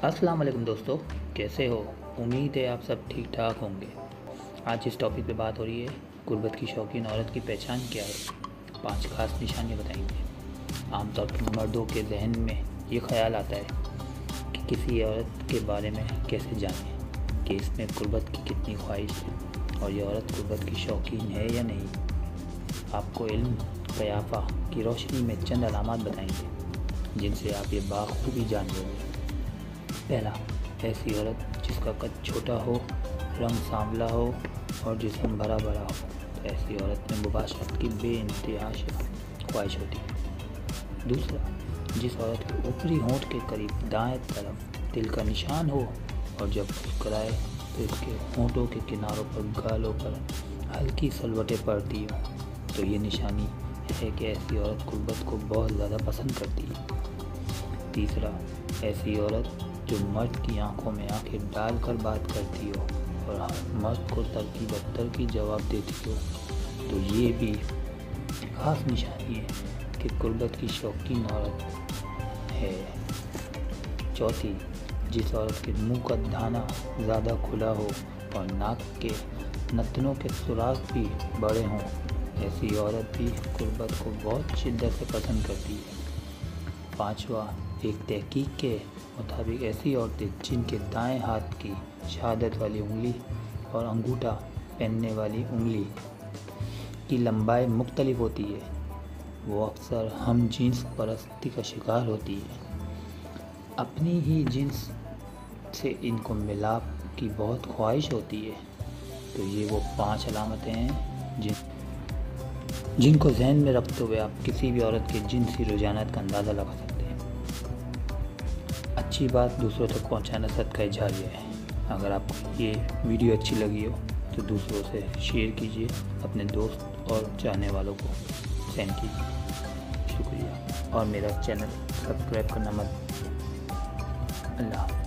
अस्सलाम वालेकुम दोस्तों, कैसे हो? उम्मीद है आप सब ठीक ठाक होंगे। आज इस टॉपिक पे बात हो रही है गुर्बत की शौकीन औरत की पहचान क्या है। 5 खास निशानियाँ बताएंगे। आमतौर पर मर्दों के जहन में ये ख्याल आता है कि किसी औरत के बारे में कैसे जानें कि इसमें गुर्बत की कितनी ख्वाहिश है और ये औरत गुर्बत की शौकीन है या नहीं। आपको इल्म क़याफ़ा की रोशनी में चंद अलामात बताएंगे जिनसे आप ये बाखूबी जान लेंगे। पहला, ऐसी औरत जिसका कद छोटा हो, रंग सांवला हो और जिस्म भरा भरा हो, तो ऐसी औरत में मुबाशरत की बेइंतहा ख्वाहिश होती है। दूसरा, जिस औरत के ऊपरी होंठ के करीब दाएं तरफ दिल का निशान हो और जब मुस्कुराए तो इसके होंठों के किनारों पर गालों पर हल्की सलवटें पड़ती हो, तो ये निशानी है कि ऐसी औरत गुर्बत को बहुत ज़्यादा पसंद करती है। तीसरा, ऐसी औरत जो मर्द की आंखों में आंखें डालकर बात करती हो और हर मर्द को तरकी जवाब देती हो, तो ये भी खास निशानी है कि गुर्बत की शौकीन औरत है। चौथी, जिस औरत के मुंह का दाना ज़्यादा खुला हो और नाक के नथनों के सुराख भी बड़े हों, ऐसी औरत भी गुर्बत को बहुत शिद्दत से पसंद करती है। पाँचवा, एक तहकीक के मुताबिक ऐसी औरतें जिनके दाएं हाथ की शहादत वाली उंगली और अंगूठा पहनने वाली उंगली की लंबाई मुख्तलिफ होती है, वो अक्सर हम जिन्स परस्ती का शिकार होती है। अपनी ही जिन्स से इनको मिलाप की बहुत ख्वाहिश होती है। तो ये वो 5 अलामतें हैं जिनको जहन में रखते हुए आप किसी भी औरत के जिनसी रुझानात का अंदाज़ा लगा सकते हैं। अच्छी बात दूसरों तक पहुंचाना सदका जारिया है। अगर आपको ये वीडियो अच्छी लगी हो तो दूसरों से शेयर कीजिए, अपने दोस्त और चाहने वालों को सेंड कीजिए। शुक्रिया और मेरा चैनल सब्सक्राइब करना मत। अल्लाह।